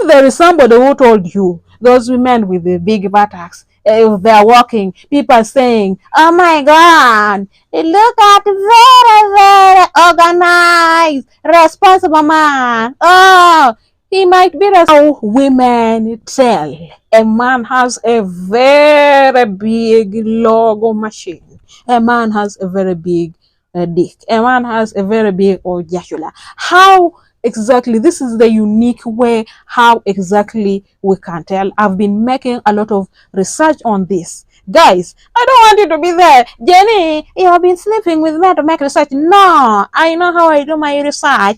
If there is somebody who told you those women with the big buttocks, if they are walking, people are saying, "Oh my God, look at very, very organized, responsible man." Oh, he might be how women tell a man has a very big logo machine. A man has a very big dick. A man has a very big ojacula. How exactly? This is the unique way how exactly we can tell. I've been making a lot of research on this. Guys, I don't want you to be there. Jenny, you have been sleeping with me to make research. No, I know how I do my research.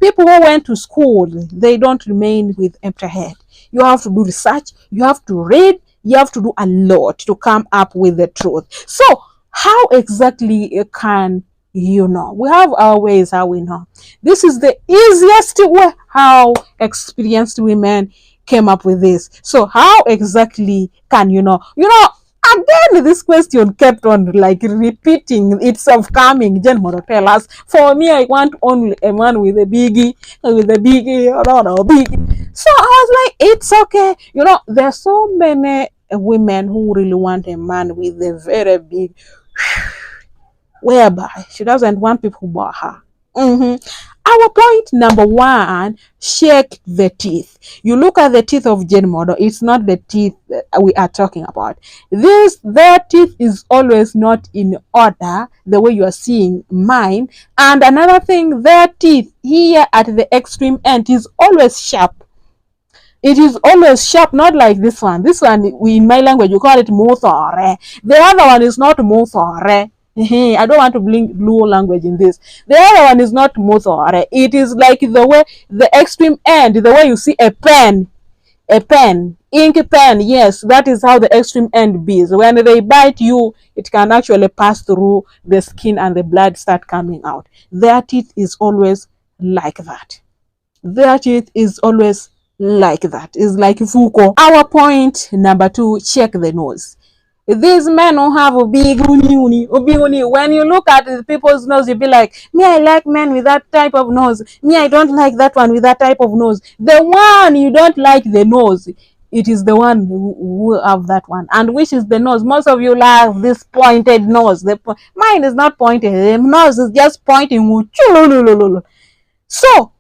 People who went to school, they don't remain with empty head. You have to do research, you have to read, you have to do a lot to come up with the truth. So, how exactly can you know? We have our ways how we know. This is the easiest way how experienced women came up with this. So, how exactly can you know? Again, this question kept on like repeating itself, coming. Jen Moro tell us, for me, I want only a man with a biggie, no, biggie. So I was like, it's okay. There's so many women who really want a man with a very big, whereby she doesn't want people about her. Our point number one, check the teeth. You look at the teeth of Jane Model, it's not the teeth we are talking about. Their teeth is always not in order the way you are seeing mine. And another thing, their teeth here at the extreme end is always sharp. It is always sharp, not like this one. This one, in my language, you call it mothore. The other one is not mothore. I don't want to bring blue language in this. The other one is not mothore. It is like the way, the extreme end, the way you see a pen, ink pen. Yes, that is how the extreme end is. When they bite you, it can actually pass through the skin and the blood start coming out. Their teeth is always like that. Their teeth is always like that. It's like Foucault. Our point number two, check the nose. These men who have a big uni. When you look at the people's nose, you'll be like, me, I like men with that type of nose. Me, I don't like that one with that type of nose. The one you don't like the nose, it is the one who have that one. And which is the nose? Most of you like this pointed nose. Mine is not pointed. The nose is just pointing. So,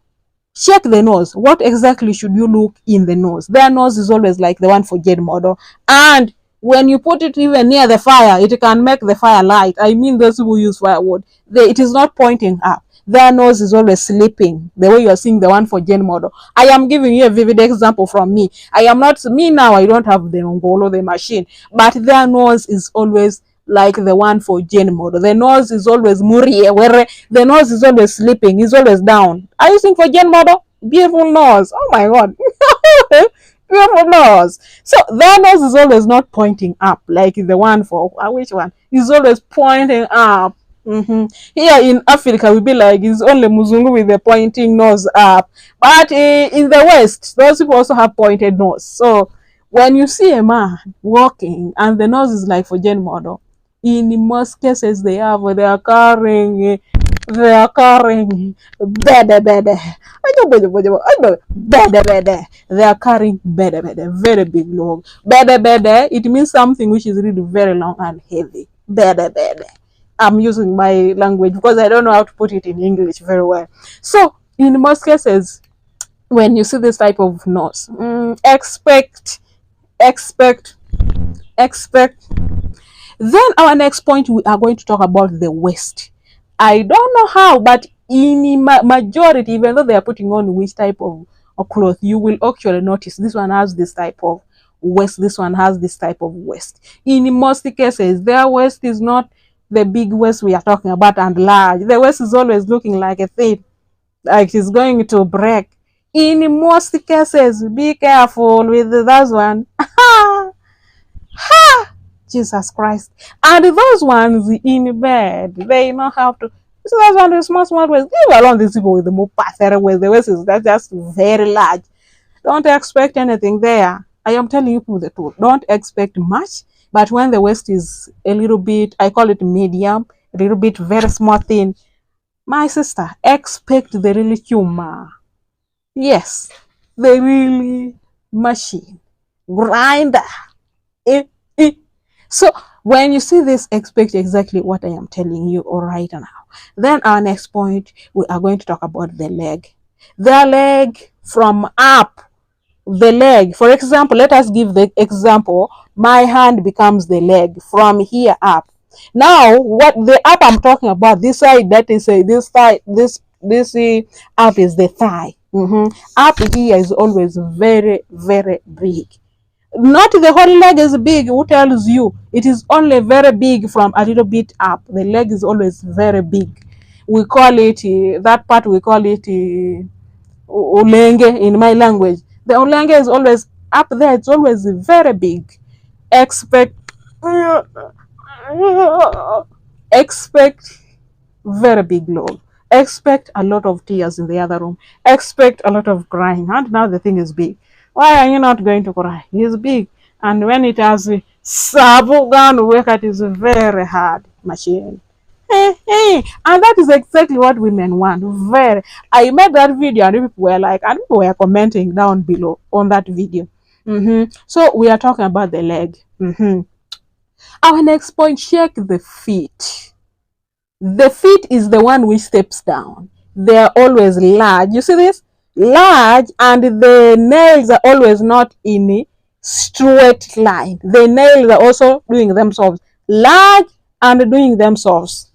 check the nose. What exactly should you look in the nose? Their nose is always like the one for Jade Model. And when you put it even near the fire, it can make the fire light. I mean, those who use firewood, it is not pointing up. Their nose is always sleeping, the way you are seeing the one for Jane Model. I am giving you a vivid example from me. I am not, me now, I don't have the Ngolo, the machine, but their nose is always like the one for Jane Model. The nose is always murie, where the nose is always sleeping, is always down. Are you seeing for Jane Model? Beautiful nose. Oh my God. Beautiful nose. So their nose is always not pointing up like the one for which one? Is always pointing up. Here in Africa, we be like it's only Muzungu with the pointing nose up. But in the West, those people also have pointed nose. So when you see a man walking and the nose is like for Jane Model, in most cases they are carrying bede. They are carrying bede, very big long. Bede, it means something which is really very long and heavy. Bede. I'm using my language because I don't know how to put it in English very well. So, in most cases, when you see this type of nose, expect. Then our next point, we are going to talk about the waist. I don't know how, but in majority, even though they are putting on which type of cloth, you will actually notice this one has this type of waist, this one has this type of waist. In most cases, their waist is not the big waist we are talking about and large. The waist is always looking like a thing, like it's going to break. In most cases, be careful with that one. Jesus Christ. And those ones in bed, they know how to. So those ones with small waist. Leave alone these people with the more pathetic waist. The waist is just very large. Don't expect anything there. I am telling you the truth. Don't expect much. But when the waist is a little bit, I call it medium, a little bit very small thin, my sister, expect the really humor. Yes. the really machine grinder. Eh, eh. So when you see this, expect exactly what I am telling you right now. Then our next point, we are going to talk about the leg. The leg from up, the leg. For example, let us give the example. My hand becomes the leg from here up. Now, what the up I'm talking about, this side, that is this side, this up is the thigh. Up here is always very, very big. Not the whole leg is big. Who tells you? It is only very big from a little bit up. The leg is always very big. We call it that part. We call it ulenge in my language. The ulenge is always up there. It's always very big. Expect expect very big log. Expect a lot of tears in the other room. Expect a lot of crying. And now the thing is big. Why are you not going to cry? It's big. And when it has sabugan work, it is very hard machine. And that is exactly what women want. Very. I made that video and people were like, and people were commenting down below on that video. So we are talking about the leg. Our next point, check the feet. The feet is the one which steps down. They are always large. You see this? Large, and the nails are always not in a straight line. The nails are also doing themselves large and doing themselves.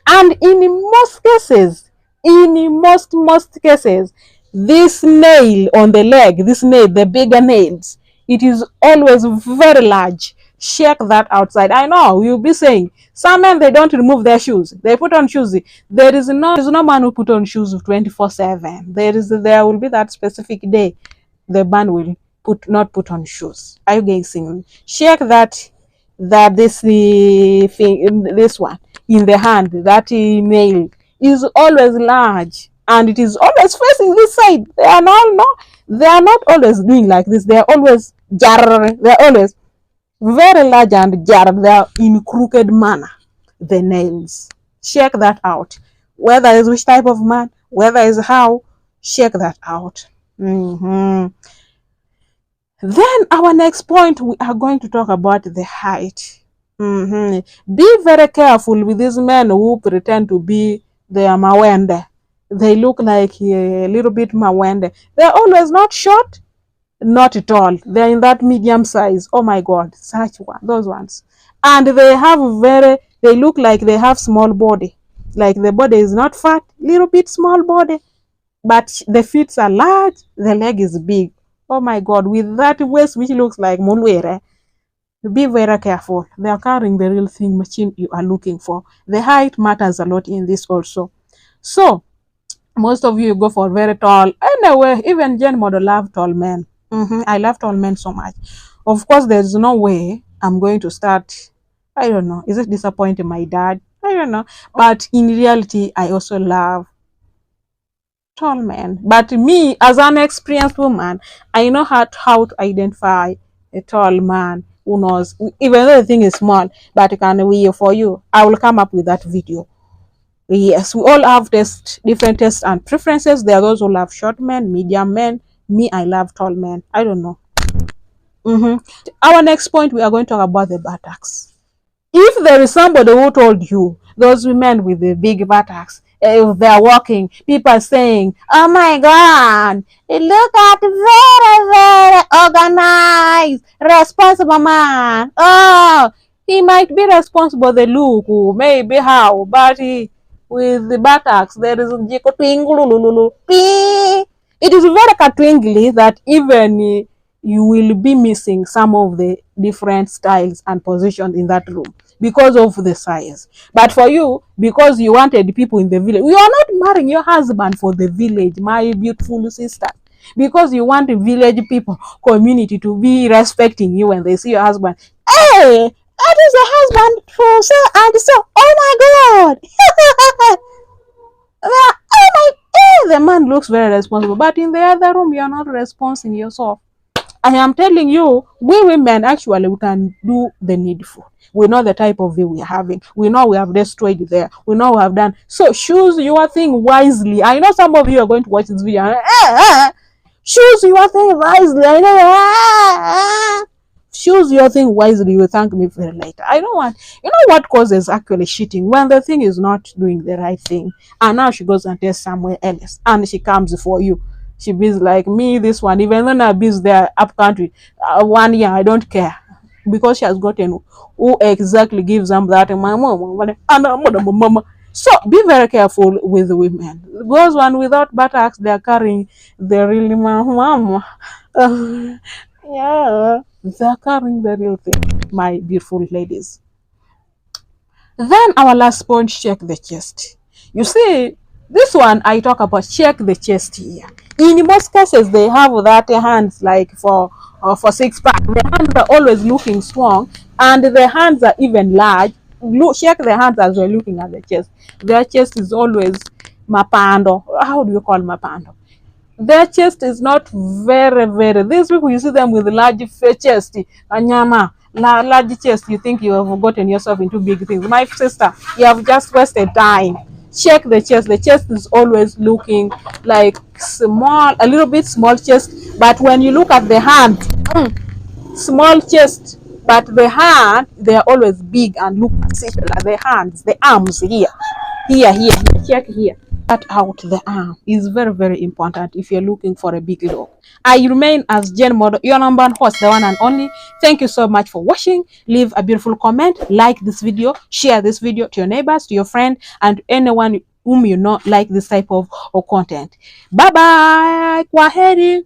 And in most cases, most cases, this nail on the leg, this nail, the bigger nails, it is always very large. Check that outside. I know you'll be saying some men, they don't remove their shoes, they put on shoes. There is no man who put on shoes 24/7. There will be that specific day the man will not put on shoes. Are you guys seeing? Check that this one in the hand, that nail is always large and it is always facing this side. They are not always doing like this. They are always very large and jarred. They are in crooked manner. The nails. Check that out. Whether is which type of man, whether is how, check that out. Then our next point, we are going to talk about the height. Be very careful with these men who pretend to be the mawende. They look like a little bit mawende. They're always not short, not at all. They're in that medium size. Oh my God, such one, those ones. And they look like they have small body. Like the body is not fat, little bit small body, but the feet are large, the leg is big. Oh my God, with that waist which looks like mulwere. Be very careful. They are carrying the real thing machine you are looking for. The height matters a lot in this also. So, most of you go for very tall. Anyway, even Jen model love tall men. I love tall men so much. Of course, there's no way I'm going to start. I don't know. Is it disappointing my dad? I don't know. But in reality, I also love tall men. But me, as an experienced woman, I know how to identify a tall man who knows, even though the thing is small, but it can be for you. I will come up with that video. Yes, we all have different tastes and preferences. There are those who love short men, medium men. Me, I love tall men. I don't know. Our next point, we are going to talk about the buttocks. If there is somebody who told you, those women with the big buttocks, if they are walking, people are saying, oh my God, look at very, very organized, responsible man. Oh, he might be responsible, the look, maybe how, but with the buttocks, there is it is very katwingly that even you will be missing some of the different styles and positions in that room because of the size. But for you, because you wanted people in the village, you are not marrying your husband for the village, my beautiful sister. Because you want the village people, community to be respecting you when they see your husband. Hey, that is a husband for so and so. Oh my God. The man looks very responsible, but in the other room, you are not responding yourself. I am telling you, we women actually we can do the needful. We know the type of view we are having. We know we have destroyed there. We know we have done. So choose your thing wisely. I know some of you are going to watch this video. Choose your thing wisely. Choose your thing wisely. You will thank me very later. I don't want, you know what causes actually cheating? When the thing is not doing the right thing, and now she goes and tests somewhere else, and she comes for you. She be like me, this one, even when I be there up country, 1 year, I don't care. Because she has gotten who exactly gives them that. My mom. So be very careful with women. Those one without buttocks, they are carrying the really mama. Yeah, they're carrying the real thing, my beautiful ladies. Then our last point, check the chest. You see, this one I talk about, check the chest here. In most cases, they have that hands like for 6 pack. The hands are always looking strong, and the hands are even large. Look, check the hands as we're looking at the chest. Their chest is always mapando. How do you call mapando? Their chest is not very. These people, you see them with large chest, anyama, large chest. You think you have gotten yourself into big things. My sister, you have just wasted time. Check the chest. The chest is always looking like small, a little bit small chest. But when you look at the hand, small chest. But the hand, they are always big and look at the hands, the arms here. Check here. Cut out the arm is very important if you're looking for a big dog. I remain as Jen Model, your number one host, the one and only. Thank you so much for watching. Leave a beautiful comment, like this video, share this video to your neighbors, to your friend, and anyone whom you know like this type of content. Bye bye. Kwaheri.